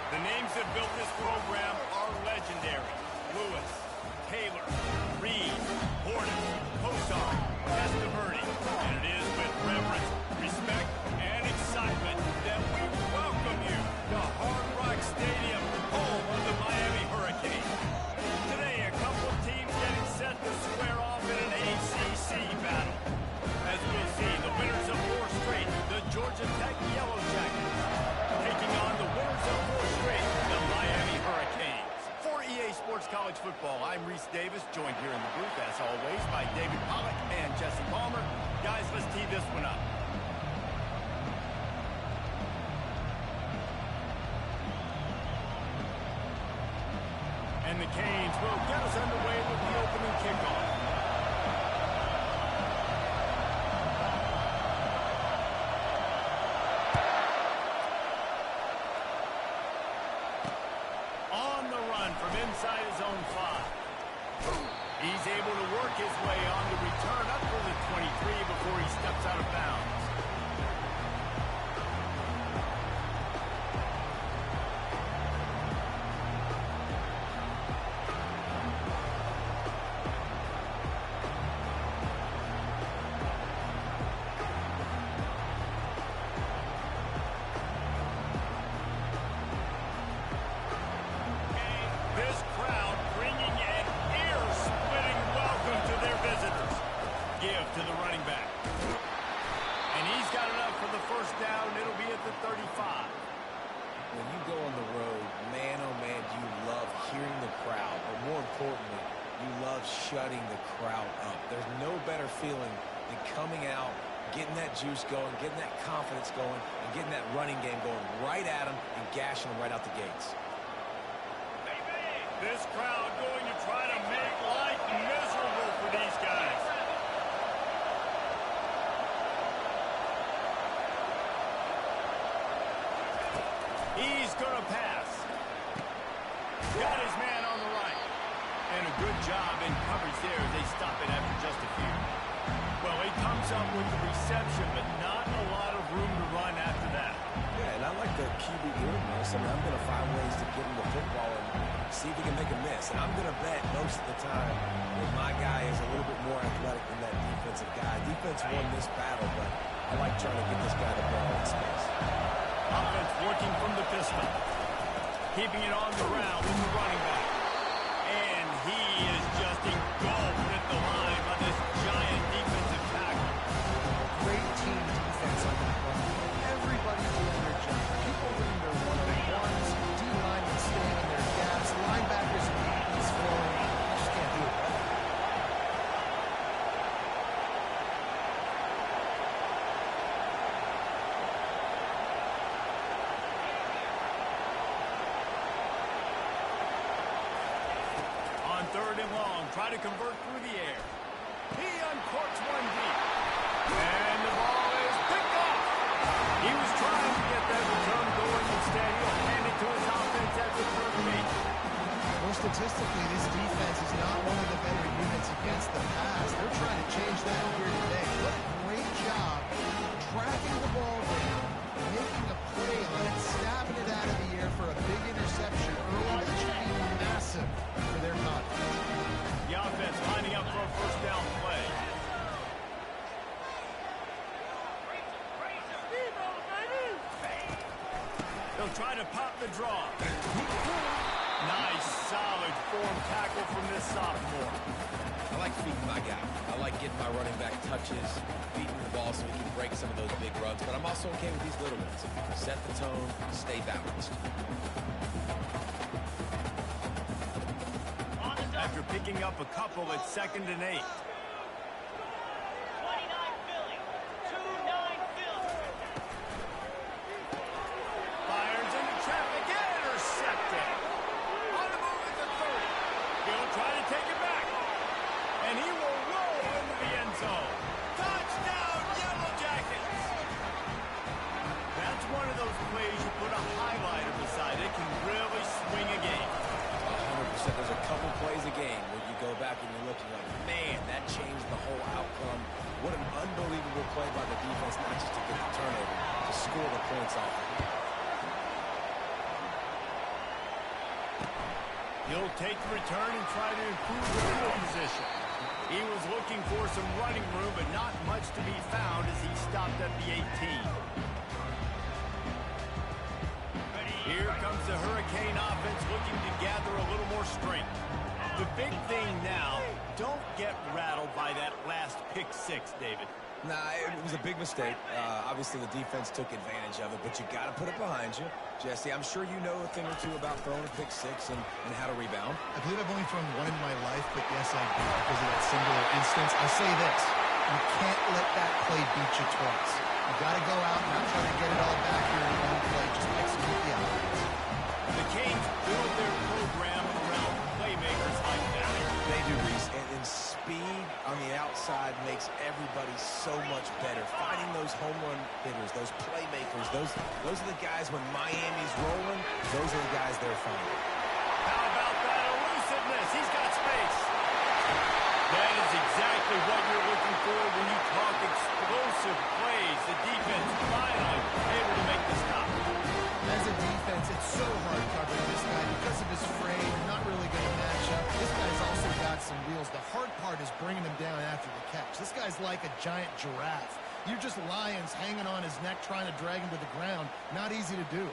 The names that built this program are legendary. Lewis, Taylor, Reed, Horton, Kosar, Testaverde. And it is with reverence, respect, and excitement that we welcome you to Hard Rock Stadium, home of the Miami Hurricanes. Today, a couple of teams getting set to square off in an ACC battle. As we'll see, the winners of 4 straight, the Georgia Tech Yellow Jackets, taking on the winners of 4 straight, the Miami Hurricanes. For EA Sports College Football, I'm Reese Davis, joined here in the booth, as always, by David Pollack and Jesse Palmer. Guys, let's tee this one up. And the Canes will get us underway with the opening kickoff. On the run from inside his own 5. He's able to work his way on the return up to the 23 before he steps out of bounds. This crowd bringing an ear-splitting welcome to their visitors. Give to the running back. And he's got enough for the first down. It'll be at the 35. When you go on the road, man, oh man, you love hearing the crowd. But more importantly, you love shutting the crowd up. There's no better feeling than coming out, getting that juice going, getting that confidence going, and getting that running game going right at them and gashing them right out the gates. This crowd going to try to make life miserable for these guys. He's going to pass. Got his man on the right. And a good job in coverage there as they stop it after just a few. Well, he comes up with the reception, but not a lot of room to run after that. Yeah, and I like the QB earmarks. I mean, I'm going to find ways to get him the football and see if he can make a miss. And I'm going to bet most of the time that my guy is a little bit more athletic than that defensive guy. Defense won this battle, but I like trying to get this guy the ball in space. Offense working from the pistol. Keeping it on the ground with the running back. And he is just engulfed at the line by this giant defensive tackle. Great team defense on that one. Everybody doing their job. People winning their one-on-ones, D-linemen staying in their gaps, linebackers and DBs flowing. You just can't do it better. On 3rd and long, try to convert through the air. He uncorks one deep. And the ball is picked off. He was trying to get that return going. Instead, he'll hand it to his offense at the 38. Well, statistically, this defense is not one of the better units against the pass. They're trying to change that here today. What a great job tracking the ball down, making a play on it, stabbing it out of the air for a big interception early. That should be massive for their confidence. The offense lining up for a first down play. They'll try to pop the draw. Nice, solid form tackle from this sophomore. I like feeding my guy. I like getting my running back touches, feeding the ball so he can break some of those big runs. But I'm also okay with these little ones. Set the tone, stay balanced. After picking up a couple, it's 2nd and 8. Fires into traffic, intercepted. On the move at the 30. He'll try to take it back. And he will roll into the end zone. Touchdown, Yellow Jackets! That's one of those plays you put a highlighter beside. It can really swing a game. 100%. There's a couple plays a game where you go back and you look and you're like, man, that changed the whole outcome. What an unbelievable play by the defense, not just to get the turnover, to score the points off of it. He'll take the return and try to improve the field position. He was looking for some running room, but not much to be found as he stopped at the 18. Here comes the Hurricane offense looking to gather a little more strength. The big thing now, don't get rattled by that last pick six, David. Nah, it was a big mistake. Obviously, the defense took advantage of it, but you got to put it behind you. Jesse, I'm sure you know a thing or two about throwing a pick six and how to rebound. I believe I've only thrown one in my life, but yes, I do because of that singular instance. I'll say this. You can't let that play beat you twice. You got to go out and not try to get it all back here in one play. Just execute the offense. The Canes build their program around playmakers like that. They do, Reese, and speed on the outside makes everybody so much better. Finding those home run hitters, those playmakers, those are the guys when Miami's rolling, those are the guys they're finding. How about that elusiveness? He's got space. That is exactly what you're looking for when you talk explosive plays. The defense finally able to make the stop. As a defense, it's so hard covering this guy because of his frame. You're not really going to match up. This guy's also got some wheels. The hard part is bringing him down after the catch. This guy's like a giant giraffe. You're just lions hanging on his neck trying to drag him to the ground. Not easy to do.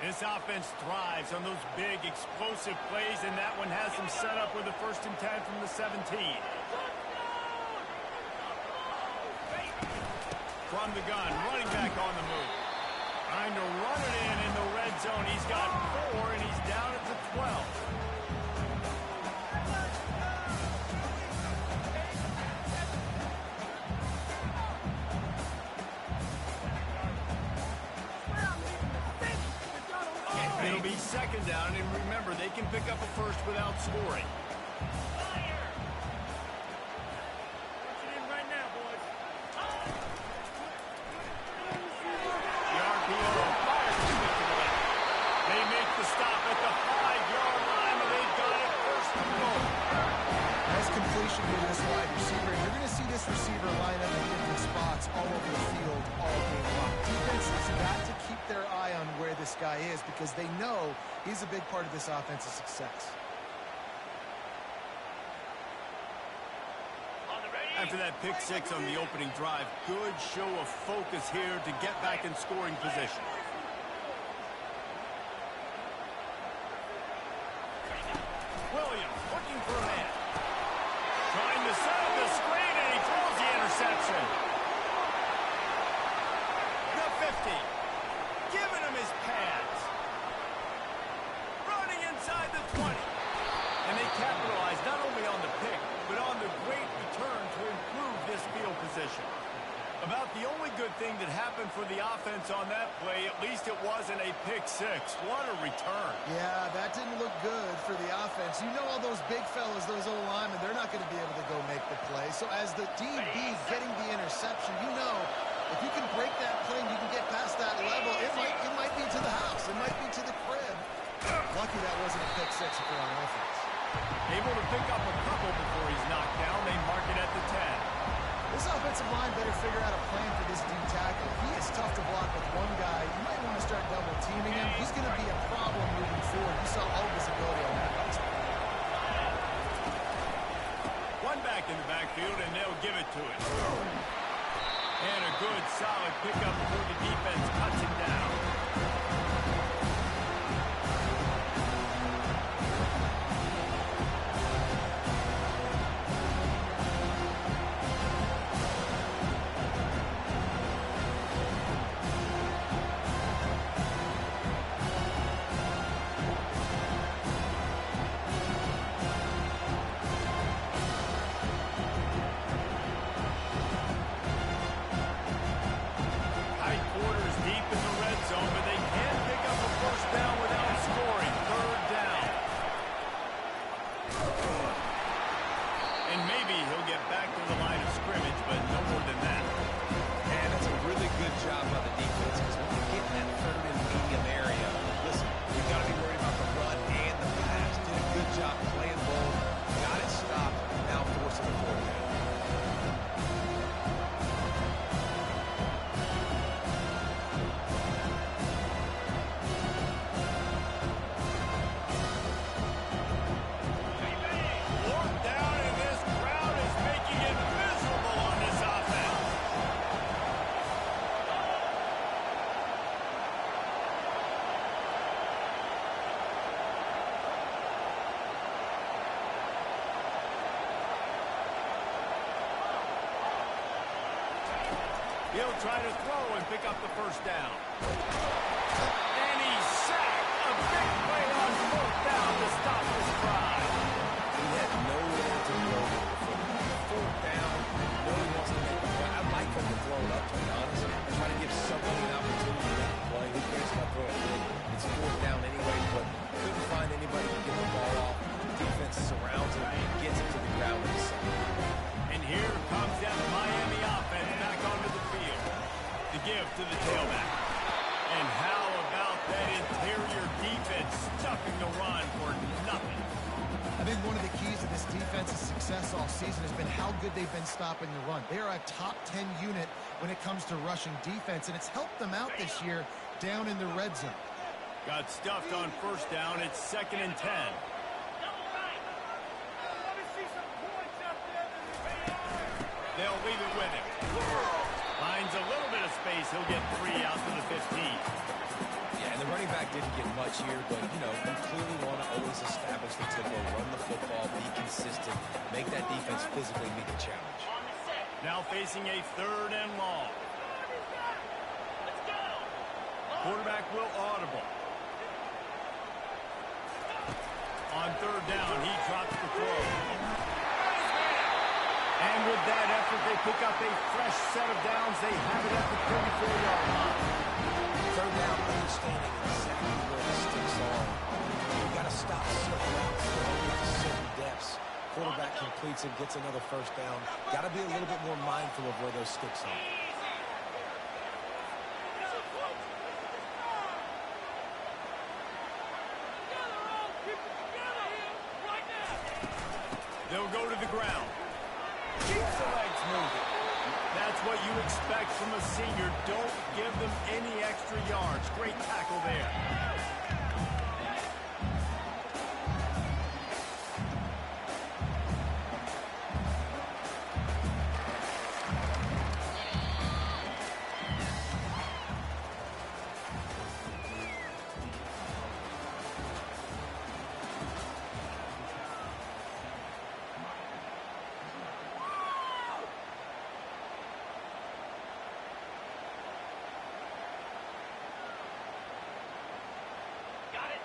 This offense thrives on those big, explosive plays, and that one has them set up with a 1st and 10 from the 17. From the gun, running back on the move. Trying to run it in the red zone. He's got 4, and he's down at the 12. It'll be 2nd down, and remember, they can pick up a first without scoring. The RPO fires to the left. They make the stop at the 5-yard line, and they've got it 1st and goal. Nice completion to this wide receiver. You're going to see this receiver line up in different spots all over the field all game long. Defense has got to keep their eye on where this guy is because they know he's a big part of this offensive success. After that pick six on the opening drive, good show of focus here to get back in scoring position. Williams looking for a man. Trying to set up the screen, and he throws the interception. The 50. Giving him his pads. Running inside the 20. And they capitalize not only on the pick, but on the great return to improve this field position. About the only good thing that happened for the offense on that play, at least it wasn't a pick six. What a return. Yeah, that didn't look good for the offense. You know all those big fellas, those O-linemen, they're not going to be able to go make the play. So as the DB getting the interception, you know if you can break that play and you can get past that level, it might be to the house. It might be to the crib. Lucky that wasn't a pick six if you're on offense. Able to pick up a couple before he's knocked down. They mark it at the 10. This offensive line better figure out a plan for this D tackle. He is tough to block with one guy. You might want to start double teaming him. He's going to be a problem moving forward. You saw all of his ability on that last play. One back in the backfield, and they'll give it to it. And a good, solid pickup before the defense cuts him down. Quarters deep in the red zone, but they can't He'll try to throw and pick up the first down. And he's sacked. A big play on fourth down to stop this drive. He had nowhere to go with the football. Fourth down, nobody wants to make the play. I'd like him to throw it up, to be honest. Try to give somebody an opportunity to make the play. Who cares if I throw it in? It's fourth down anyway, but couldn't find anybody to get the ball off. Defense surrounds him and gets him to the ground with a sack. And here comes that Miami offense back onto the field. To give to the tailback. And how about that interior defense stuffing the run for nothing? I think one of the keys to this defense's success all season has been how good they've been stopping the run. They are a top 10 unit when it comes to rushing defense, and it's helped them out this year down in the red zone. Got stuffed on first down. It's 2nd and 10. They'll leave it with him. Finds a little bit of space. He'll get 3 out to the 15. Yeah, and the running back didn't get much here, but, you know, you clearly want to always establish the tempo, run the football, be consistent, make that defense physically meet the challenge. Now facing a 3rd and long. Quarterback will audible. On 3rd down, he drops the throw. And with that effort, they pick up a fresh set of downs. They have it at the 34-yard line. 3rd down, understanding exactly where the sticks are. You've got to stop certain routes, get to certain depths. Quarterback completes it, gets another first down. Got to be a little bit more mindful of where those sticks are. They'll go to the ground. Keeps the legs moving. That's what you expect from a senior. Don't give them any extra yards. Great tackle there.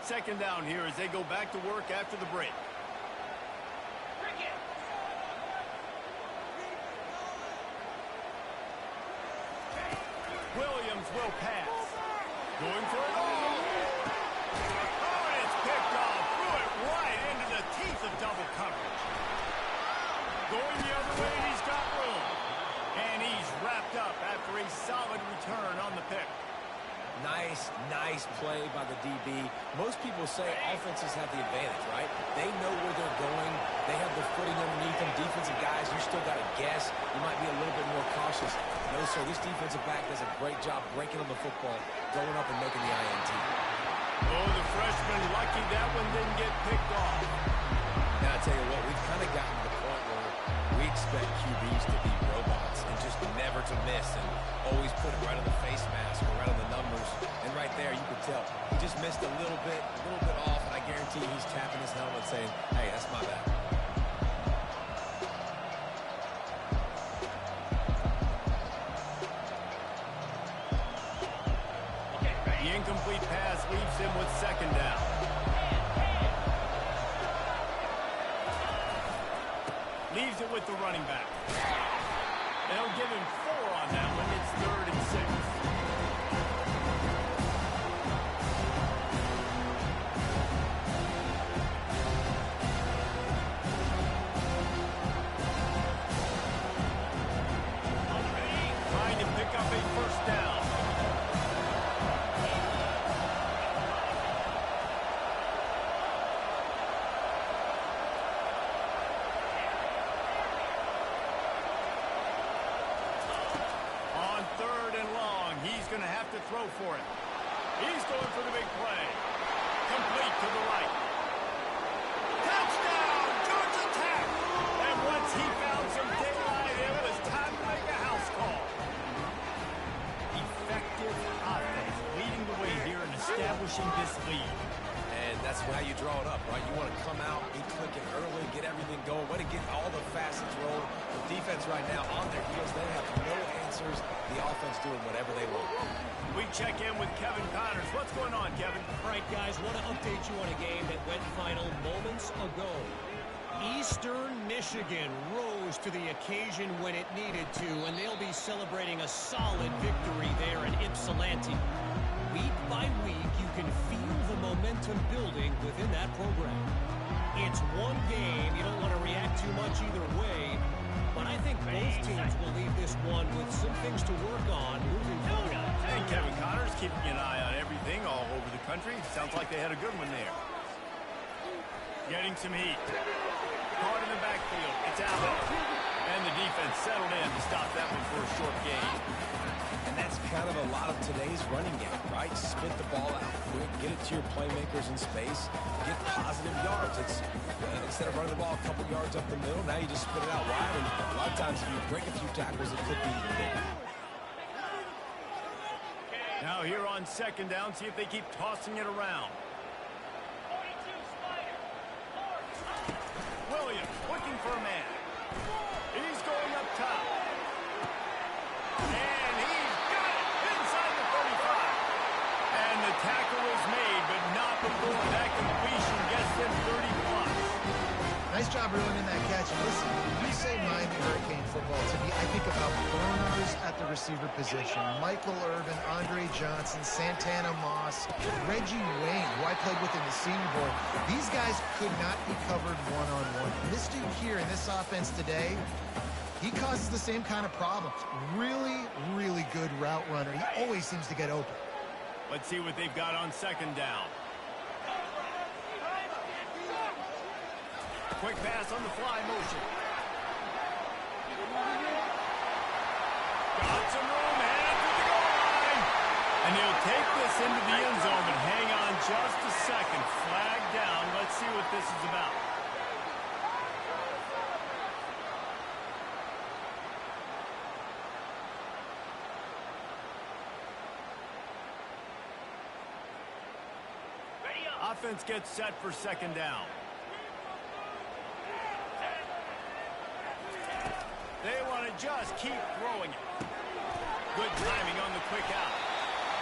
Second down here as they go back to work after the break. Williams will pass. Going for it all. Oh, and it's picked off. Threw it right into the teeth of double coverage. Going the other way, and he's got room. And he's wrapped up after a solid return on the pick. Nice play by the DB. Most people say offenses have the advantage, right? They know where they're going. They have the footing underneath them. Defensive guys, you still got to guess. You might be a little bit more cautious. No, sir, this defensive back does a great job breaking on the football, going up and making the INT. Oh, the freshman lucky that one didn't get picked off. Now, I tell you what, we've kind of gotten to the point where we expect QBs to be robots and just never to miss and always put it right on the face mask or right on the numbers. And right there, you could tell he just missed a little bit off, and I guarantee he's tapping his helmet saying, hey, that's my bad. The incomplete pass leaves him with 2nd down. Leaves it with the running back. They'll give him 4 on that one. It's 3rd and 6. Trying to pick up a first down. Going to have to throw for it. He's going for the big play. Complete to the right. Touchdown! George attack! And once he found some daylight, it was time to make a house call. Effective offense leading the way here and establishing this lead. And That's how you draw it up, right? You want to come out, be clicking early, get everything going, want to get all the facets rolling. The defense right now on their heels, they have no answers. The offense doing whatever they want. We check in with Kevin Connors. What's going on, Kevin? All right, guys, want to update you on a game that went final moments ago. Eastern Michigan rose to the occasion when it needed to, and they'll be celebrating a solid victory there in Ypsilanti. Week by week, you can feel the momentum building within that program. It's one game. You don't want to react too much either way, but I think both teams will leave this one with some things to work on moving forward. And Kevin Connors keeping an eye on everything all over the country. Sounds like they had a good one there. Getting some heat. Caught in the backfield. It's out. And the defense settled in to stop that one for a short gain. And that's kind of a lot of today's running game, right? Spit the ball out quick, get it to your playmakers in space, get positive yards. It's instead of running the ball a couple yards up the middle, now you just spit it out wide. And a lot of times if you break a few tackles, it could be even bigger. Now here on second down, see if they keep tossing it around. Williams looking for a man. He's going up top. And he's got it inside the 35. And the tackle is made, but not before that completion gets them 30-plus. Nice job reeling in that catch. Listen, when you say Miami Hurricane football, to me, I think about burners at the receiver position. Michael Irvin, Andre Johnson, Santana Moss, Reggie Wayne, who I played with in the Senior Bowl. These guys could not be covered one-on-one. This dude here in this offense today, he causes the same kind of problems. Really, really good route runner. He always seems to get open. Let's see what they've got on second down. Quick pass on the fly motion. Got some room, headed to the goal line. And he'll take this into the end zone, but hang on just a second. Flag down. Let's see what this is about. Offense gets set for second down. They want to just keep throwing it. Good timing on the quick out.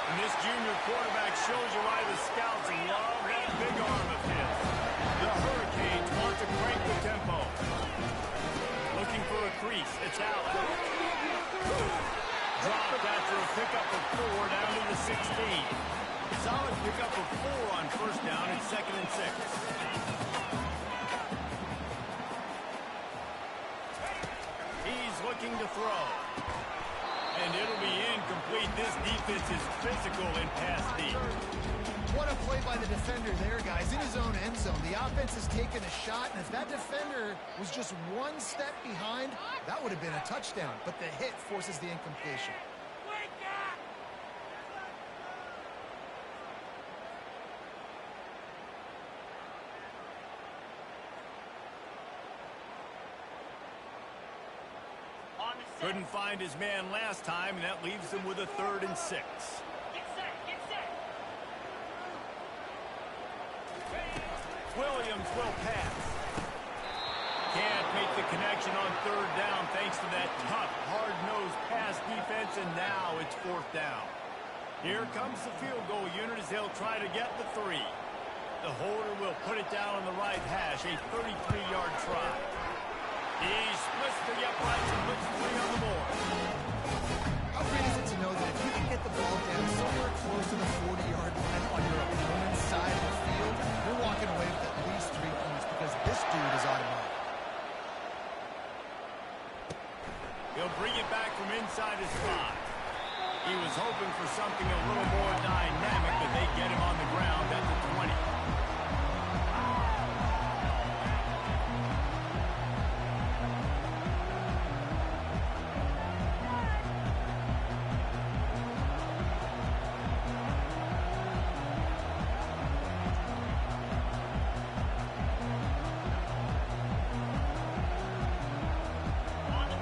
And this junior quarterback shows you why the scouts love that big arm of his. The Hurricanes want to crank the tempo. Looking for a crease. It's out. Dropped after a pickup of 4 down to the 16. Solid pickup of 4 on first down and 2nd and 6. Looking to throw. And it'll be incomplete. This defense is physical in pass deep. What a play by the defender there, guys. In his own end zone, the offense has taken a shot, and if that defender was just one step behind, that would have been a touchdown. But the hit forces the incompletion. Couldn't find his man last time, and that leaves them with a 3rd and 6. Williams will pass. Can't make the connection on 3rd down thanks to that tough, hard-nosed pass defense, and now it's 4th down. Here comes the field goal unit as they'll try to get the 3. The holder will put it down on the right hash, a 33-yard try. He splits the uprights and puts 3 on the board. How great is it to know that if you can get the ball down somewhere close to the 40-yard line on your opponent's side of the field, you're walking away with at least 3 points because this dude is automatic. He'll bring it back from inside his 5. He was hoping for something a little more dynamic, but they get him on the ground at the 20.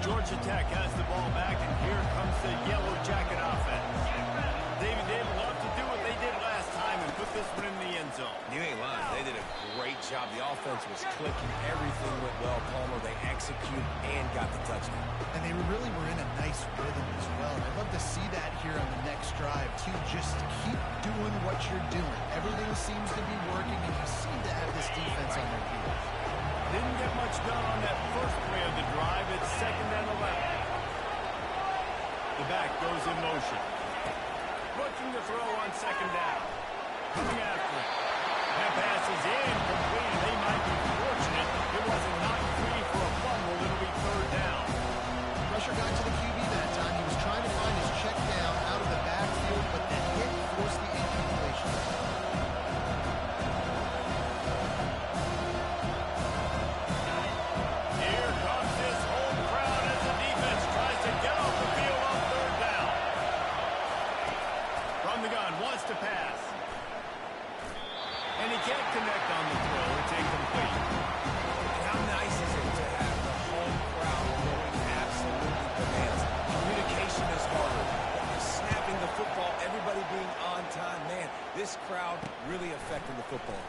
Georgia Tech has the ball back, and here comes the Yellow Jacket offense. David, they'd love to do what they did last time and put this one in the end zone. You ain't lying. clicking. Everything went well, Palmer. They executed and got the touchdown. And they really were in a nice rhythm as well. And I'd love to see that here on the next drive, too. Just keep doing what you're doing. Everything seems to be working, and you seem to have this defense on their heels. Didn't get much done on that first play of the drive. It's 2nd and 11. The back goes in motion. Looking to throw on 2nd down. Coming after it. That pass is incomplete. They might be fortunate it wasn't knocked free for a fumble. It'll be 3rd down. Pressure got to the QB that time. He was trying to find his check down out of the backfield, but that hit forced the incompletion. Here comes this home crowd as the defense tries to get off the field on 3rd down. From the gun, wants to pass. And he can't connect on the throw. It's incomplete. And how nice is it to have the home crowd going absolutely bananas? Communication is harder. Snapping the football, everybody being on time. Man, this crowd really affecting the football.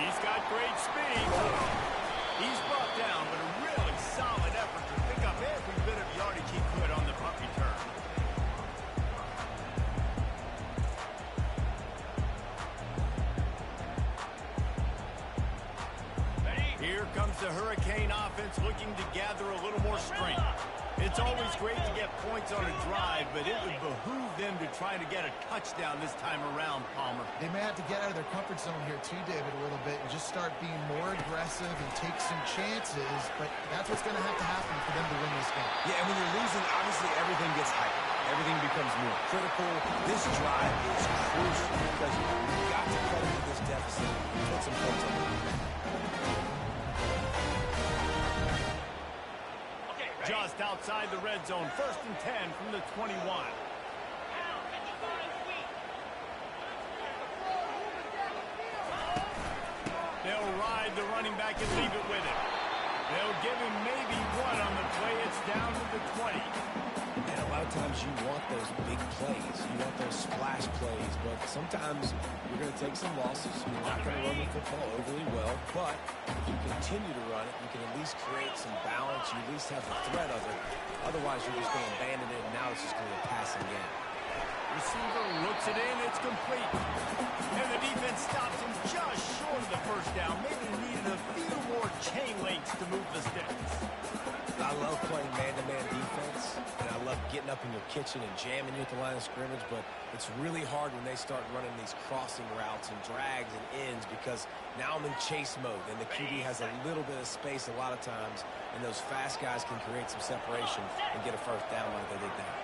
He's got great speed. He's brought down, but a really solid effort to pick up every bit of yardage he could on the punt return. Here comes the Hurricane offense looking to gather a little more strength. It's always great to get points on a drive, but it would behoove them to try to get a touchdown this time around, Palmer. They may have to get out of their comfort zone here too, David, a little bit and just start being more aggressive and take some chances, but that's what's going to have to happen for them to win this game. Yeah, and when you're losing, obviously everything gets hyped. Everything becomes more critical. This drive is crucial because you've got to cut into this deficit and put some points on the board. Just outside the red zone, 1st and 10 from the 21. They'll ride the running back and leave it with him. They'll give him maybe one on the play. It's down to the 20. And a lot of times you want those big plays. You want those splash plays, but sometimes you're going to take some losses. You're not going to run the football overly well, but if you continue to run it, you can at least create some balance. You at least have the threat of it. Otherwise, you're just going to abandon it, and now it's just going to be a passing game. Receiver looks it in. It's complete. And the defense stops him just short of the 1st down. Maybe needed a few more chain links to move the sticks. I love playing man-to-man defense, and I love getting up in your kitchen and jamming you at the line of scrimmage, but it's really hard when they start running these crossing routes and drags and ends because now I'm in chase mode, and the QB has a little bit of space a lot of times, and those fast guys can create some separation and get a 1st down like they did there.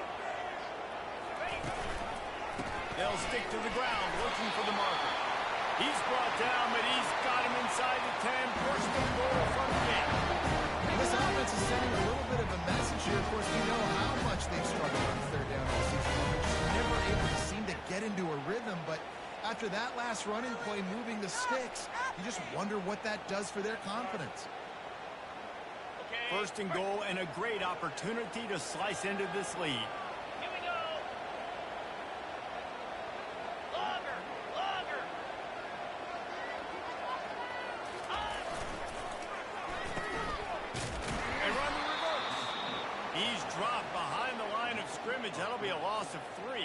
They'll stick to the ground, looking for the marker. He's brought down, but he's got him inside the 10, first and goal from the 8. This offense is sending a little bit of a message here. Of course, we know how much they've struggled on 3rd down all season long. They're just never able to seem to get into a rhythm, but after that last running play moving the sticks, you just wonder what that does for their confidence. First and goal and a great opportunity to slice into this lead. That'll be a loss of 3.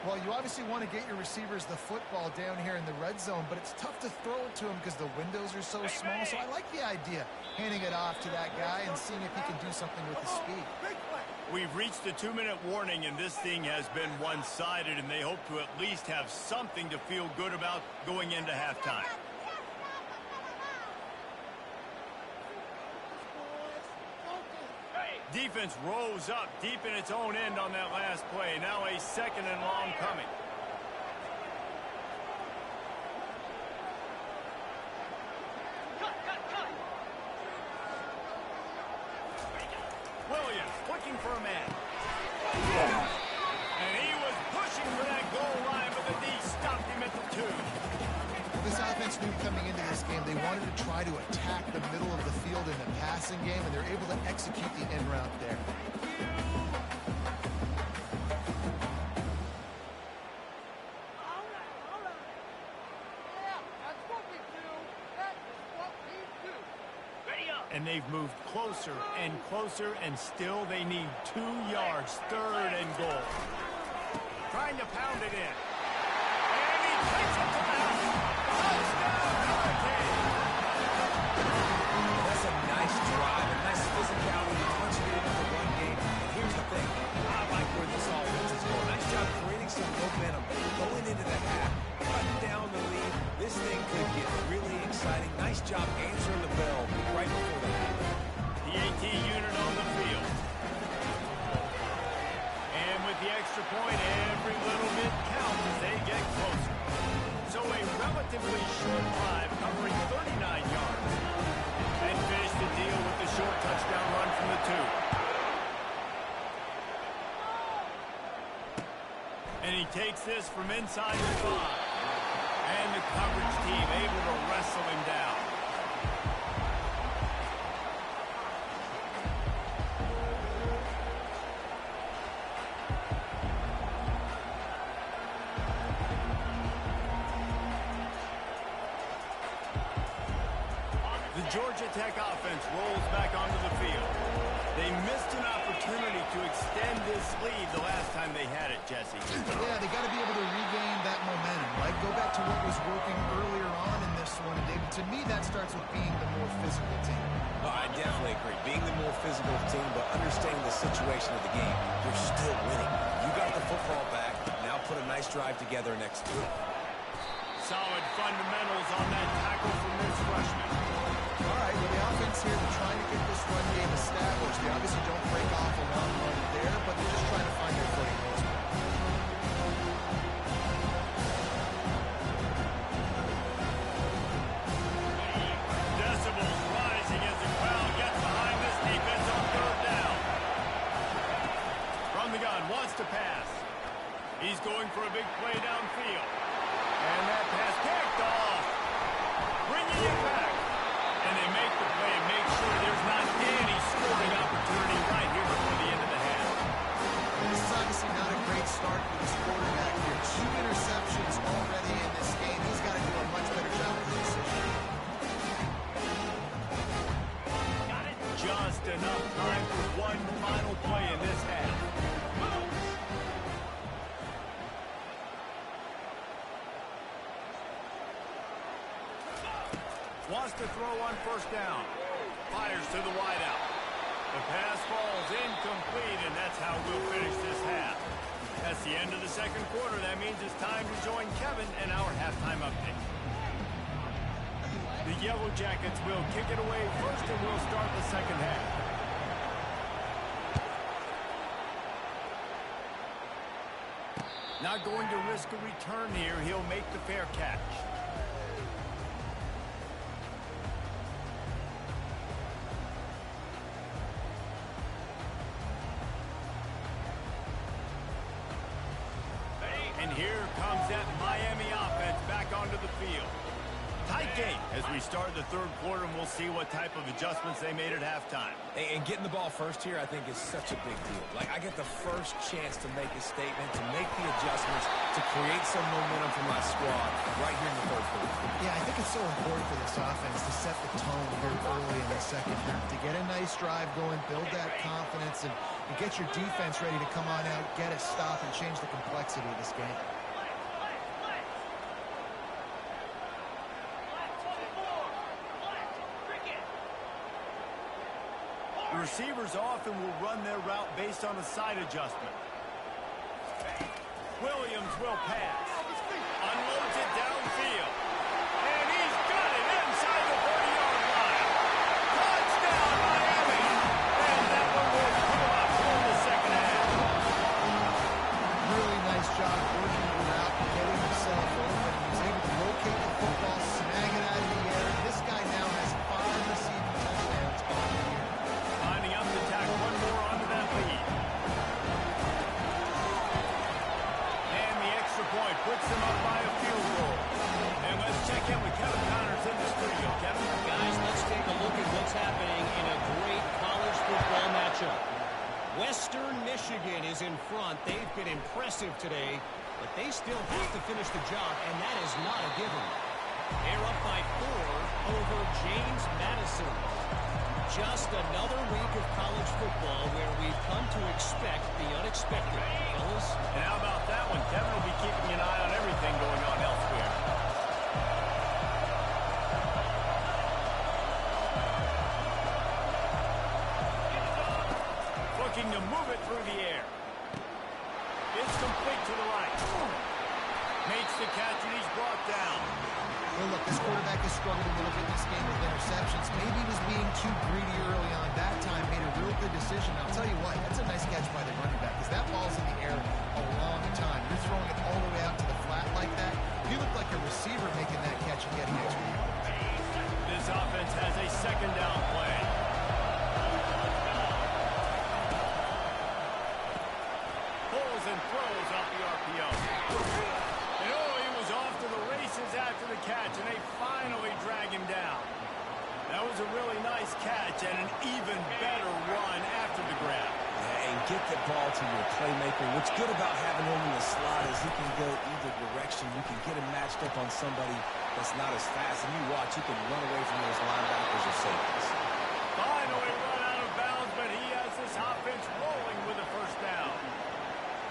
Well, you obviously want to get your receivers the football down here in the red zone, but it's tough to throw it to him because the windows are so small. So I like the idea, handing it off to that guy and seeing if he can do something with his speed. We've reached the 2-minute warning, and this thing has been one-sided, and they hope to at least have something to feel good about going into halftime. Defense rose up deep in its own end on that last play. Now a 2nd and long coming. Williams looking for a man. And he was pushing for that goal line, but the D stopped him at the 2. This offense knew coming into this game they wanted to try to attack the middle of the field in the passing game, and they're able to execute the end route there. And they've moved closer and closer, and still they need 2 yards. 3rd and goal. Trying to pound it in. And he takes it to the house. Touchdown, Hurricane! That's a nice drive, a nice physicality, punching it into the run game. And here's the thing. I like where this offense is going. Nice job creating some momentum going into the half, cutting down the lead. This thing could get really exciting. Nice job answering the bell right before the half. The AT unit on the field. And with the extra point, every little bit counts as they get closer. So a relatively short drive covering 39 yards. And finish the deal with the short touchdown run from the 2. And he takes this from inside the 5. And the coverage team able to wrestle him down. The Georgia Tech offense rolls back onto the field. They missed an opportunity to extend this lead the last time they had it, Jesse. Yeah, they got to be able to regain that momentum, right? Go back to what was working earlier on in this one. And David, to me, that starts with being the more physical team. Oh, I definitely agree. Being the more physical team, but understanding the situation of the game, you're still winning. You got the football back. Now put a nice drive together next to it. Solid fundamentals on that tackle from this freshman. All right, well, the offense here, they're trying to get this run game established. They obviously don't break off a long run there, but they're just trying to find their footing elsewhere. Decibels rising as the crowd gets behind this defense on 3rd down. From the gun, wants to pass. He's going for a big play downfield. And that pass kicked off. Bringing it back. And they make the play and make sure there's not any scoring opportunity right here before the end of the half. This is obviously not a great start for this quarterback here. 2 interceptions already in this game. He's got to do a much better job with the decision. Just enough time for one final play in this half. Wants to throw on 1st down. Fires to the wideout. The pass falls incomplete, and that's how we'll finish this half. That's the end of the 2nd quarter. That means it's time to join Kevin and our halftime update. The Yellow Jackets will kick it away first, and we'll start the 2nd half. Not going to risk a return here. He'll make the fair catch. And here comes that Miami offense back onto the field. Tight game as we start the 3rd quarter, and we'll see what type of adjustments they made at halftime. And getting the ball first here, I think, is such a big deal. Like, I get the first chance to make a statement, to make the adjustments, to create some momentum for my squad right here in the 3rd quarter. Yeah, I think it's so important for this offense to set the tone here early in the 2nd half, to get a nice drive going, build that confidence, and get your defense ready to come on out, get a stop, and change the complexity of this game. The receivers often will run their route based on a side adjustment. Williams will pass. Unloads it downfield. And he's got it inside the 30-yard line. Touchdown, Miami! And that one will come up for the 2nd half. Really nice job working the route, getting himself open. He was able to locate the football, snag it out of the air. This guy now has 5 receiving touchdowns on the year. Lining up to tack one more onto that lead. And the extra point puts them up by a field goal. And let's check in with Kevin Connors in the studio. Kevin? Guys, let's take a look at what's happening in a great college football matchup. Western Michigan is in front. They've been impressive today, but they still have to finish the job, and that is not a given. They're up by 4 over James Madison. Just another week of college football where we've come to expect the unexpected, fellas. And how about that one? Kevin will be keeping an eye on everything going on elsewhere. Looking to move it through the air. It's complete to the right. Makes the catch and he's brought down. Well, look, this quarterback has struggled a little bit this game with interceptions. Maybe he was being too greedy early on. That time made a real good decision. I'll tell you what, that's a nice catch by the running back because that ball's in the air a long time. You're throwing it all the way out to the flat like that. You look like a receiver making that catch and getting extra yards. This offense has a second down play. Pulls and throws off the RPO. And oh, he was off to the races after the catch, and they finally drag him down. That was a really nice catch and an even better run after the grab. Yeah, and get the ball to your playmaker. What's good about having him in the slot is he can go either direction. You can get him matched up on somebody that's not as fast. And you watch, he can run away from those linebackers or safeties. Finally run out of bounds, but he has this offense rolling with a first down.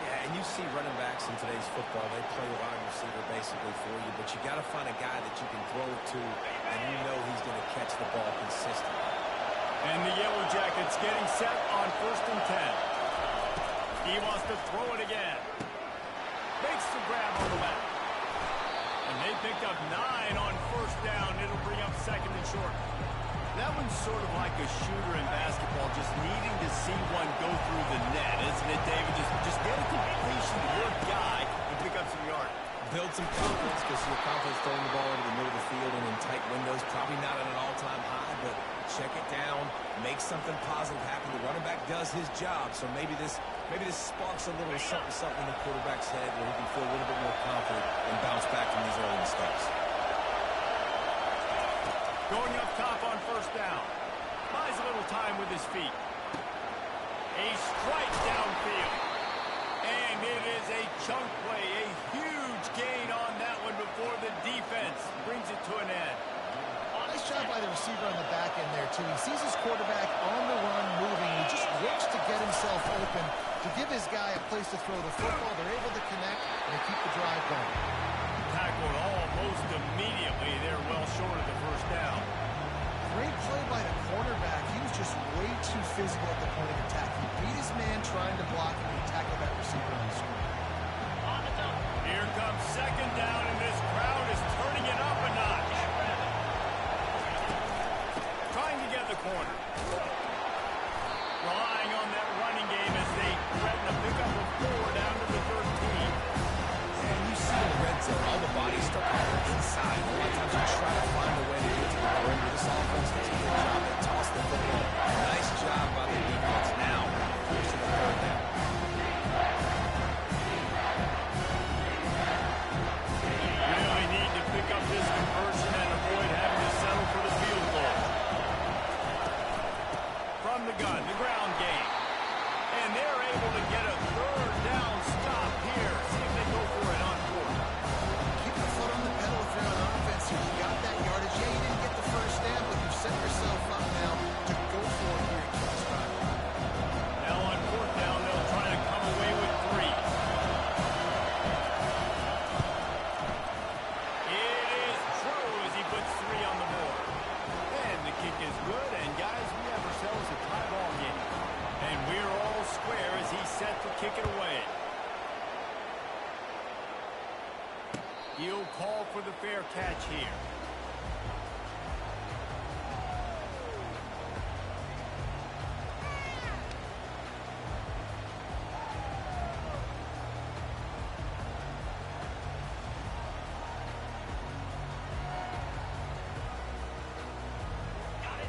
Yeah, and you see running backs in today's football, they play wide receiver basically for you, but you got to find a guy that you can throw it to, and you know he's going to catch the ball consistently. And the Yellow Jackets getting set on 1st and 10. He wants to throw it again. Makes the grab on the left. And they picked up 9 on 1st down. It'll bring up 2nd and short. That one's sort of like a shooter in basketball, just needing to see one go through the net, isn't it, David? Just get a completion to your guy and pick up some yard. Build some confidence because you're confident throwing the ball over the middle of the field and in tight windows. Probably not at an all-time high, but check it down, make something positive happen. The running back does his job, so maybe this sparks a little something in the quarterback's head where he can feel a little bit more confident and bounce back from these early mistakes. Going up top on 1st down. Buys a little time with his feet. A strike downfield. And it is a chunk play. A huge gain on that one before the defense brings it to an end. Nice job by the receiver on the back end there, too. He sees his quarterback on the run moving. He just works to get himself open to give his guy a place to throw the football. They're able to connect and keep the drive going. Tackled almost immediately. They're well short of the 1st down. Great play by the cornerback. He was just way too physical at the point of attack. He beat his man trying to block him and tackled that receiver on the screen. Here comes 2nd down, and this crowd is turning it up a notch. Trying to get the corner. Relying on that running game as they threaten a pickup of 4 down to the 13. And you see in the red zone, all the bodies start going inside. A lot of times you try to find a way to get to the perimeter. This offense does a good job. They toss the football. Nice job by the defense. Now, forcing the 3rd down. Really need to pick up this conversion and avoid having to settle for the field goal. From the gun, the ground game. And they're able to get a 3rd down stop here. See if they go for it on 4th. Keep the foot on the pedal if you're on offense here. You got that yardage. Yeah, you didn't get the 1st down, but you've set yourself up now to go for it here in King's Drive. Now on 4th down, they'll try to come away with 3. It is true as he puts 3 on the board. And the kick is good, and guys, we have ourselves a tie ball game. And we're all square as he's set to kick it away. He'll call for the fair catch here.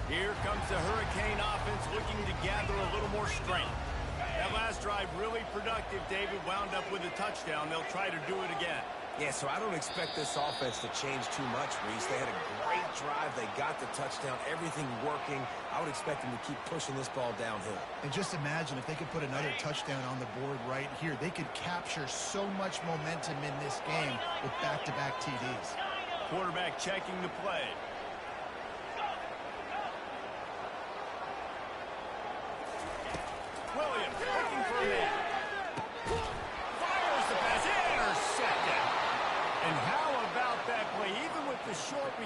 Here comes the Hurricane offense looking to gather a little more strength. That last drive really productive. David wound up with a touchdown. They'll try to do it again. Yeah, so I don't expect this offense to change too much, Reese. They had a great drive. They got the touchdown. Everything working. I would expect them to keep pushing this ball downhill. And just imagine if they could put another touchdown on the board right here. They could capture so much momentum in this game with back-to-back TDs. Quarterback checking the play.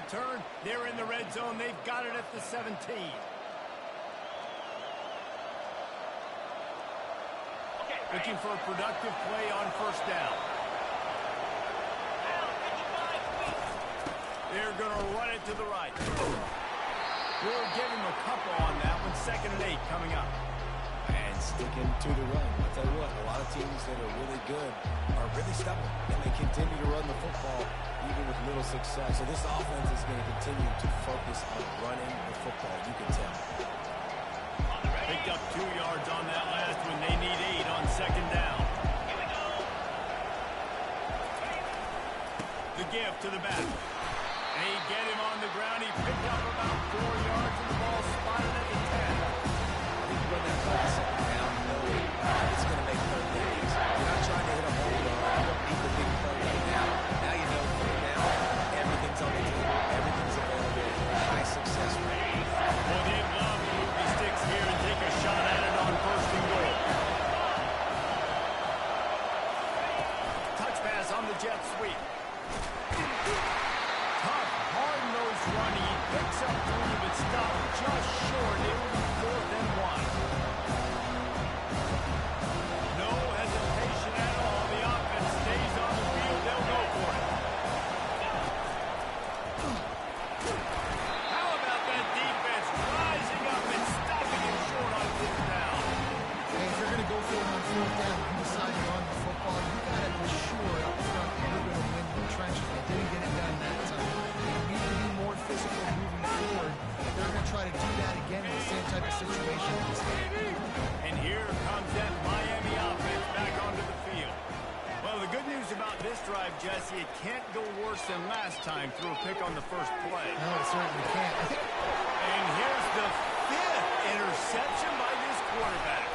return. They're in the red zone. They've got it at the 17. Looking for a productive play on first down. They're going to run it to the right. We'll give him a couple on that one. 2nd and 8 coming up. And sticking to the run. I'll tell you what, a lot of teams that are really good are really stubborn, and they continue to run the football even with little success. So this offense is going to continue to focus on running the football, you can tell. Picked up 2 yards on that last one. They need 8 on 2nd down. The give to the back. They get him on the ground. He picked up about 4 yards, and the ball spotted at the 10. I think you run that play the 2nd down, knowing it's going to make 3rd downs. You're not trying to hit a home run. You don't need the big play right now. Now you know 3rd down, everything's on the table, everything's available, high success rate. Well, they'd love to move the sticks here and take a shot at it on 1st and goal. Touch pass on the jet sweep. Tough, hard-nosed run. He picks up 3, but stopped just short. It will be 4th and 1. No hesitation at all. The offense stays on the field. They'll go for it. How about that defense rising up and stopping him short on 4th down? Hey, if you're going to go for it on 4th down, you decide to run the football, you got to be sure up front that you're going to win the trenches. They didn't get it done that time. You need to be more physical moving forward. They're going to try to do that again in the same type of situation in this game. And here comes that Miami offense back onto the field. Well, the good news about this drive, Jesse, it can't go worse than last time through a pick on the first play. No, it certainly can't. And here's the 5th interception by this quarterback.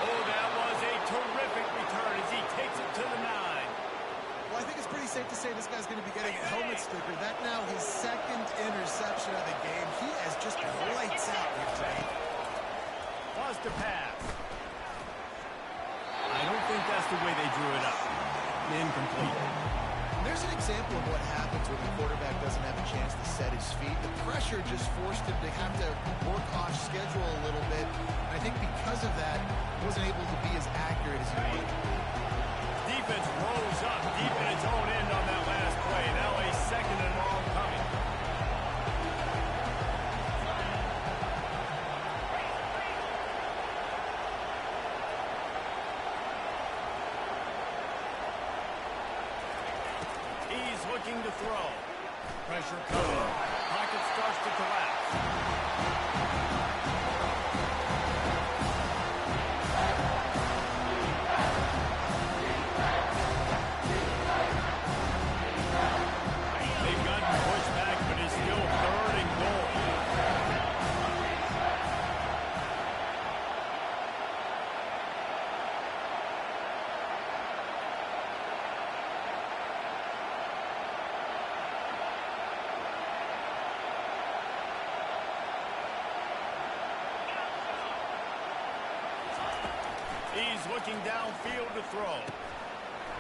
Oh, that was a terrific return as he takes it to the 9. Well, I think it's pretty safe to say this guy's going to be getting a helmet sticker. That now his 2nd interception of the game. He has just lights out here today. Was to pass. I don't think that's the way they drew it up. Incomplete. There's an example of what happens when the quarterback doesn't have a chance to set his feet. The pressure just forced him to have to work off schedule a little bit. And I think because of that, he wasn't able to be as accurate as he wanted. Defense rolls up deep in its own end on that last play. Now a 2nd and long coming. He's looking to throw. Pressure coming. Pocket starts to collapse. They've gotten pushed back, but it's still 3rd and goal. He's looking downfield to throw.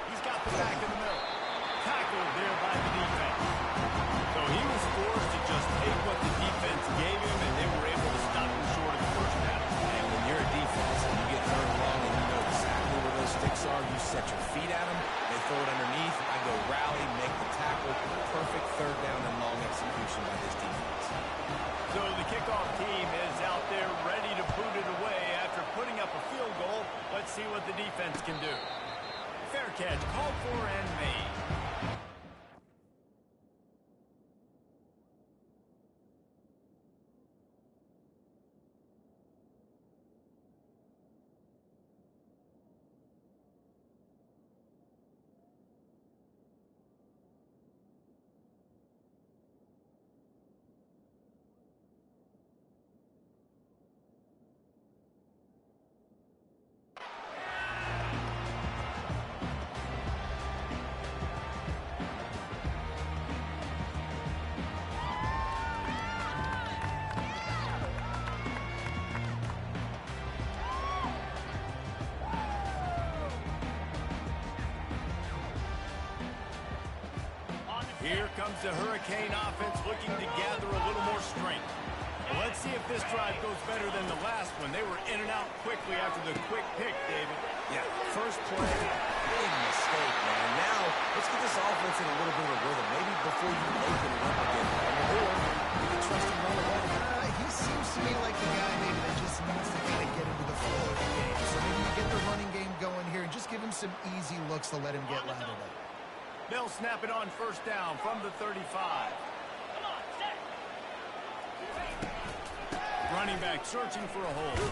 He's got the back in the middle. Tackled there by the defense. So he was forced to just take what the defense gave him, and they were able to stop him short of the 1st down. And when you're a defense and you get 3rd and long and you know exactly where those sticks are, you set your feet at them, they throw it underneath, I go rally, make the tackle. Perfect 3rd down and long execution by this defense. So the kickoff team is out there ready to boot it away after putting up a field goal. Let's see what the defense can do. Fair catch, called for and made. Here comes the Hurricane offense looking to gather a little more strength. Well, let's see if this drive goes better than the last one. They were in and out quickly after the quick pick, David. Yeah, first play, big mistake, man. Now, let's get this offense in a little bit of a rhythm. Maybe before you open it up again. Or you can trust him right away. He seems to me like the guy maybe that just needs to kind of get into the flow of the game. So maybe you get the running game going here and just give him some easy looks to let him get lathered up. They'll snap it on first down from the 35. Running back searching for a hole.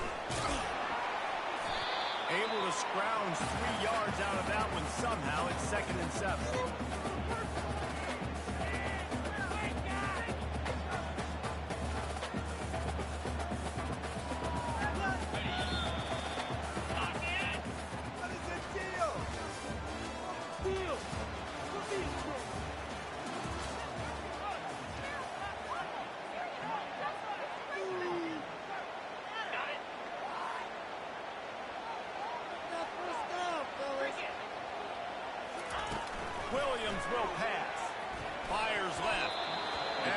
Able to scrounge 3 yards out of that one somehow. It's 2nd and 7. Williams will pass. Fires left.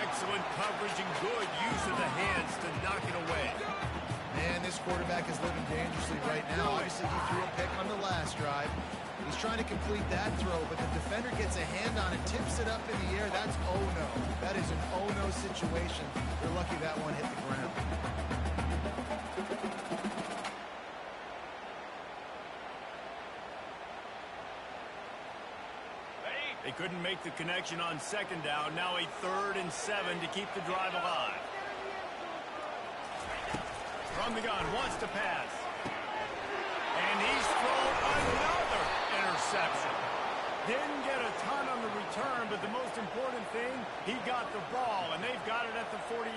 Excellent coverage and good use of the hands to knock it away. Man, this quarterback is living dangerously right now. Obviously, he threw a pick on the last drive. He's trying to complete that throw, but the defender gets a hand on it, tips it up in the air. That's oh-no. That is an oh-no situation. They're lucky that one hit the ground. They couldn't make the connection on 2nd down. Now a 3rd and 7 to keep the drive alive. From the gun, wants to pass. And he's thrown another interception. Didn't get a ton on the return, but the most important thing, he got the ball, and they've got it at the 48.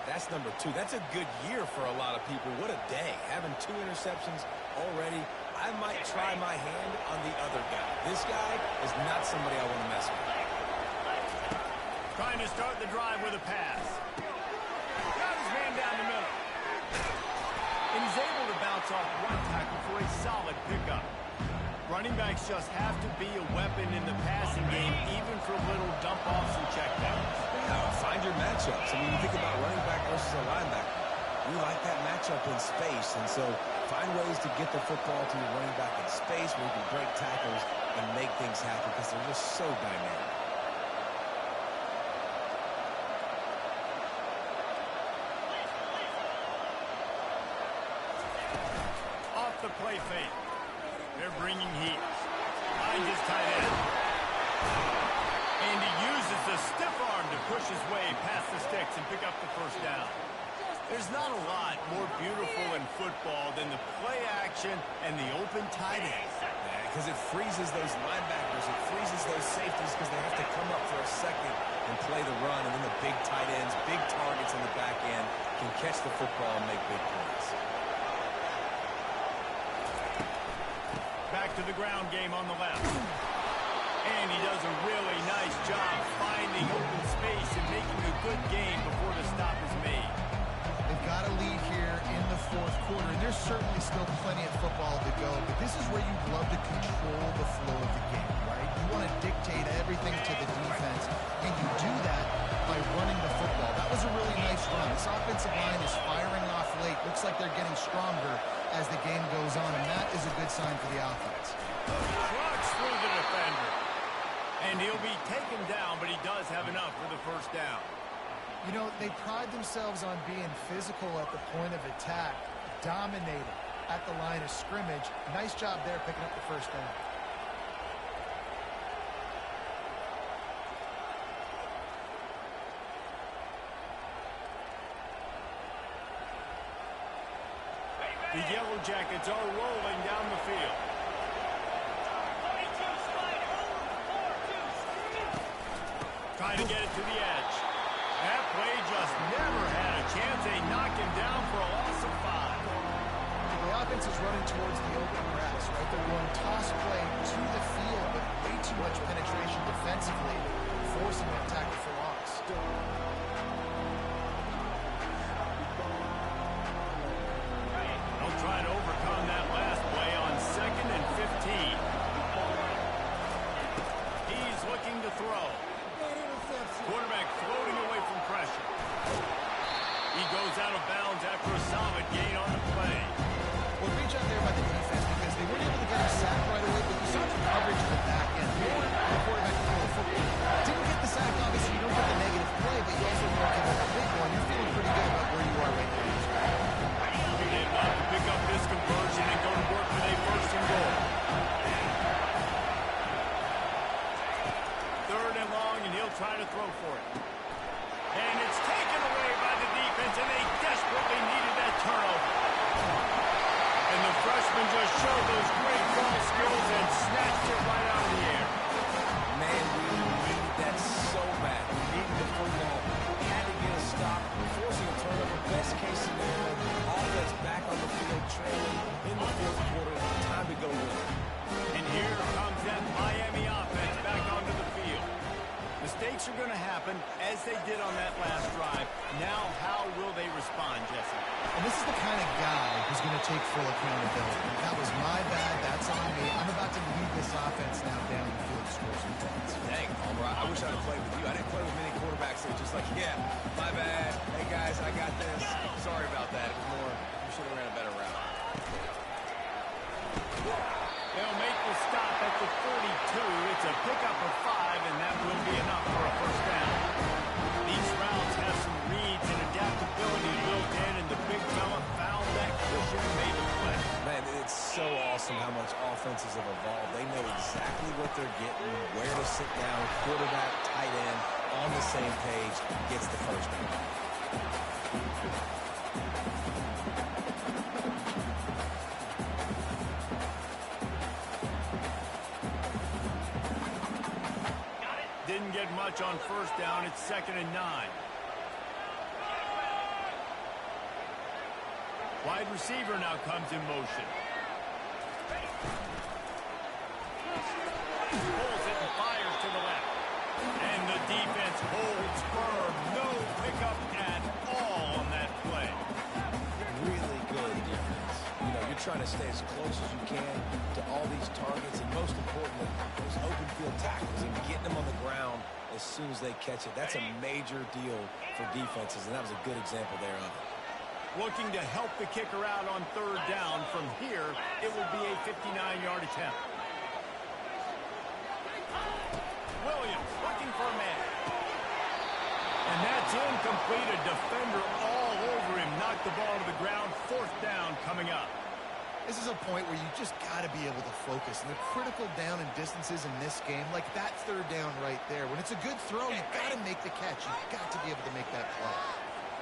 That's number 2. That's a good year for a lot of people. What a day. Having 2 interceptions already. I might try my hand on the other guy. This guy is not somebody I want to mess with. Trying to start the drive with a pass. Got his man down the middle. And he's able to bounce off one tackle for a solid pickup. Running backs just have to be a weapon in the passing game, even for little dump-offs and checkdowns. Find your matchups. I mean, you think about running back versus a linebacker. We like that matchup in space, and so find ways to get the football to your running back in space where you can break tackles and make things happen because they're just so dynamic. Off the play fake. They're bringing heat. Finds his tight end. And he uses the stiff arm to push his way past the sticks and pick up the first down. There's not a lot more beautiful in football than the play action and the open tight end. Because it freezes those linebackers. It freezes those safeties because they have to come up for a second and play the run. And then the big tight ends, big targets on the back end can catch the football and make big plays. Back to the ground game on the left. And he does a really nice job finding open space and making a good game before the stop is made. They've got a lead here in the 4th quarter, and there's certainly still plenty of football to go, but this is where you'd love to control the flow of the game, right? You want to dictate everything to the defense, and you do that by running the football. That was a really nice run. This offensive line is firing off late. Looks like they're getting stronger as the game goes on, and that is a good sign for the offense. Trucks through the defender. And he'll be taken down, but he does have enough for the first down. You know, they pride themselves on being physical at the point of attack, dominating at the line of scrimmage. Nice job there picking up the first down. The Yellow Jackets are rolling down the field. Trying to get it to the edge. That play just never had a chance. They knock him down for a loss of 5. The offense is running towards the open grass, right? They're going toss play to the field, but way too much penetration defensively, forcing that tackle for loss. They'll try to overcome that last play on 2nd and 15. He's looking to throw. try to throw for it. And it's taken away by the defense, and they desperately needed that turnover. And the freshman just showed those great ball skills and snatched it right out of the air. Man, we needed that so bad. We needed the football. We had to get a stop, forcing a turnover. Best case scenario, offense back on the field, trailing in the fourth quarter. Time to go win. And here comes that Miami offense back onto the field. Mistakes are going to happen, as they did on that last drive. Now, how will they respond, Jesse? And this is the kind of guy who's going to take full accountability. That was my bad. That's on me. I'm about to lead this offense now down the field, score some points. Dang, Palmer, I wish I'd have played with you. I didn't play with many quarterbacks that were just like, yeah, my bad. Hey, guys, I got this. Sorry about that. It was more, we should have ran a better route. They'll make the stop at the 42. It's a pickup of 5, and that will be enough for a first down. These routes have some reads and adaptability built in, and the big fella found that cushion and made the play. Man, it's so awesome how much offenses have evolved. They know exactly what they're getting, where to sit down, quarterback, tight end, on the same page, gets the first down. Didn't get much on first down. It's 2nd and 9. Wide receiver now comes in motion. Pulls it and fires to the left. And the defense holds firm. No pickup at all on that play. Really good defense. You know, you're trying to stay as close as you can to all these targets, and most importantly, those open field tackles and getting them on the ground as soon as they catch it. That's a major deal for defenses, and that was a good example there of it. Looking to help the kicker out on 3rd down. From here, it will be a 59-yard attempt. Williams looking for a man. And that's incomplete. A defender all over him. Knocked the ball to the ground. 4th down coming up. This is a point where you just got to be able to focus. And the critical down and distances in this game, like that 3rd down right there. When it's a good throw, you got to make the catch. You've got to be able to make that play.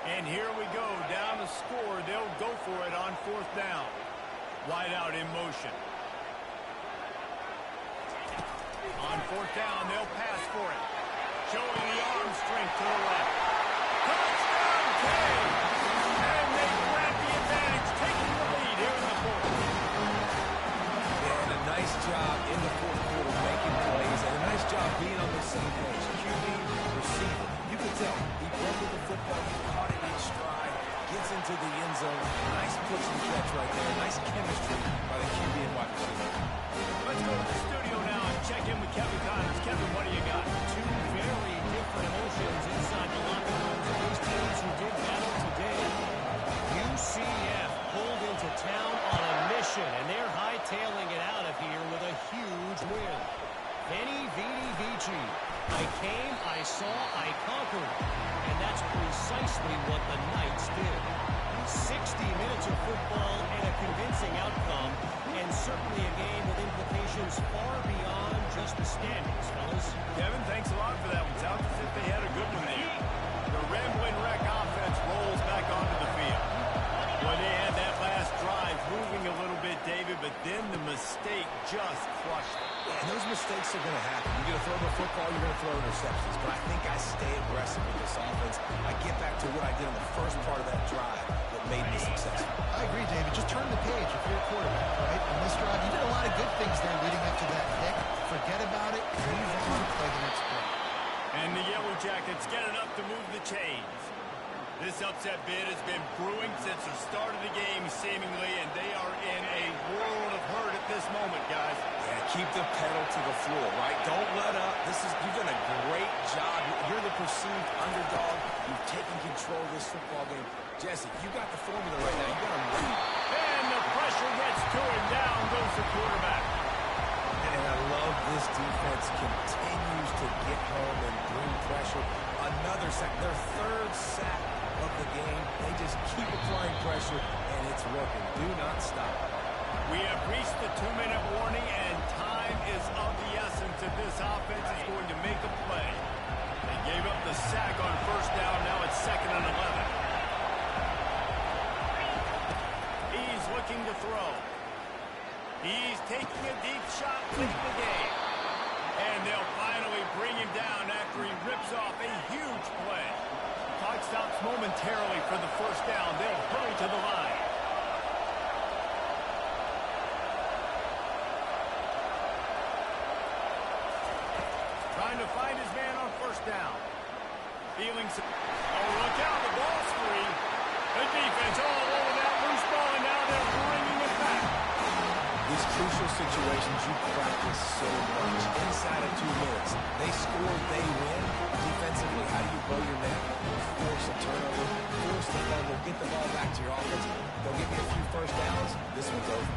And here we go. Down to score. They'll go for it on 4th down. Wide out in motion. On 4th down, they'll pass for it. Showing the arm strength to the left. Touchdown, Kane! And they grab the advantage, taking the lead here in the 4th. And a nice job in the fourth quarter making plays, and a nice job being on the same page. QB, receiver. You can tell he broke with the football, he caught it in stride, gets into the end zone. Nice push and catch right there. Nice chemistry by the QB and wide receiver. Let's go to the studio now and check in with Kevin Connors. Kevin, what do you got? Two very different emotions inside the locker rooms of these teams who did battle today. UCF pulled into town on a mission, and they're hightailing it out of here with a huge win. Veni, Vidi, Vici. I came, I saw, I conquered. And that's precisely what the Knights did. 60 minutes of football and a convincing outcome, and certainly a game with implications far beyond just the standings, fellas. Kevin, thanks a lot for that one. Sounds as if they had a good one there. The Ramblin' Wreck offense rolls back onto the field. Well, they had that last drive moving a little bit, David, but then the mistake just crushed it. Yeah, and those mistakes are going to happen. You're going to throw the football, you're going to throw interceptions. But I think I stay aggressive with this offense. I get back to what I did in the first part of that drive that made me successful. I agree, David. Just turn the page if you're a quarterback, right? On this drive, you did a lot of good things there leading up to that pick. Forget about it. Move on, play the next play. And the Yellow Jackets get enough to move the chains. This upset bid has been brewing since the start of the game, seemingly, and they are in a world of hurt at this moment, guys. Yeah, keep the pedal to the floor, right? Don't let up. You've done a great job. You're the perceived underdog. You've taken control of this football game. Jesse, you got the formula right now. You got to win. And the pressure gets to him. Down goes the quarterback. And I love this defense continues to get home and bring pressure. Another sack, their 3rd sack of the game. They just keep applying pressure, and it's working. Do not stop. We have reached the 2-minute warning, and time is of the essence if this offense is going to make a play. They gave up the sack on first down. Now it's 2nd and 11. He's looking to throw. He's taking a deep shot late in the game. And they'll finally bring him down after he rips off a huge play. Clock stops momentarily for the first down. They'll hurry to the line. Trying to find his man on first down. Feeling some... Oh, look out, the ball's free. The defense all over that loose ball, and now they're bringing it back. These crucial situations you practice so much. Inside of 2 minutes, they score, they win. Defensively, how do you blow your man? Force a turnover, force the fumble, get the ball back to your offense. They'll give you a few first downs. This one's over.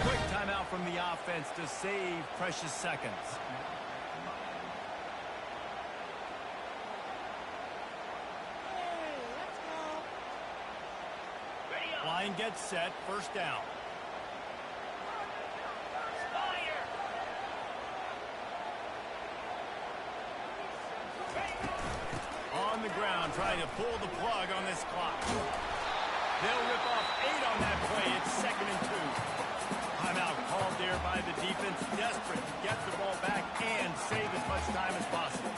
Quick timeout from the offense to save precious seconds. Line gets set, first down. On the ground, trying to pull the plug on this clock. They'll rip off 8 on that play. It's 2nd and 2. Timeout called there by the defense, desperate to get the ball back and save as much time as possible.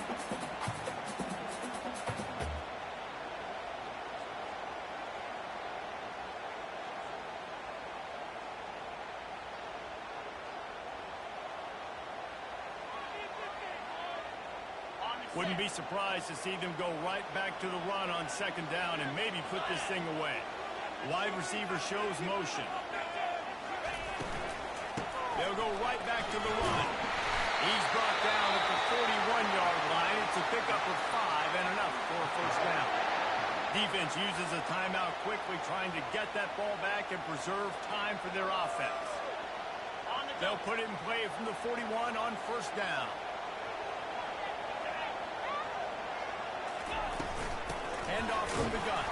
Wouldn't be surprised to see them go right back to the run on 2nd down and maybe put this thing away. Wide receiver shows motion. They'll go right back to the run. He's brought down at the 41-yard line. It's a pickup of 5 and enough for a first down. Defense uses a timeout quickly, trying to get that ball back and preserve time for their offense. They'll put it in play from the 41 on first down. Handoff from the gun.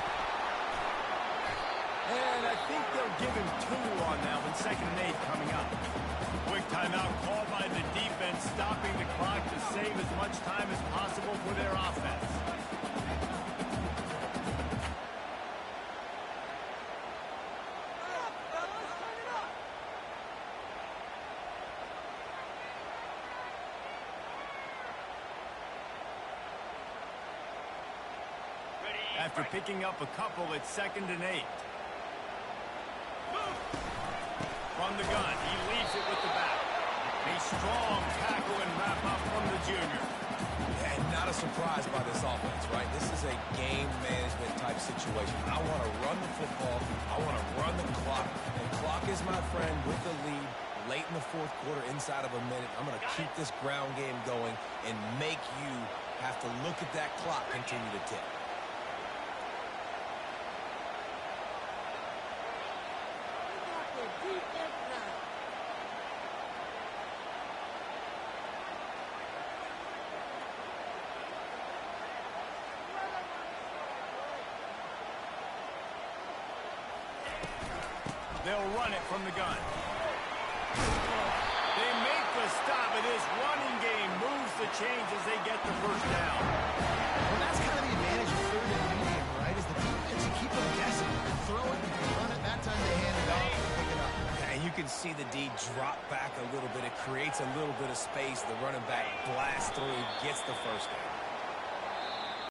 And I think they'll give him 2 on that one. 2nd and 8 coming up. Quick timeout called by the defense, stopping the clock to save as much time as possible for their offense. After picking up a couple, it's 2nd and 8. From the gun, he leaves it with the back. A strong tackle and wrap up from the junior. And not a surprise by this offense, right? This is a game management type situation. I want to run the football. I want to run the clock. The clock is my friend with the lead. Late in the 4th quarter, inside of a minute, I'm going to keep this ground game going and make you have to look at that clock continue to tick. They'll run it from the gun. They make the stop, and this running game moves the chains as they get the first down. Well, that's kind of the advantage of 3rd and medium, right? Is the defense, you keep them guessing. You can throw it, you can run it. That time they hand it off and pick it up. And you can see the D drop back a little bit. It creates a little bit of space. The running back blasts through, gets the first down.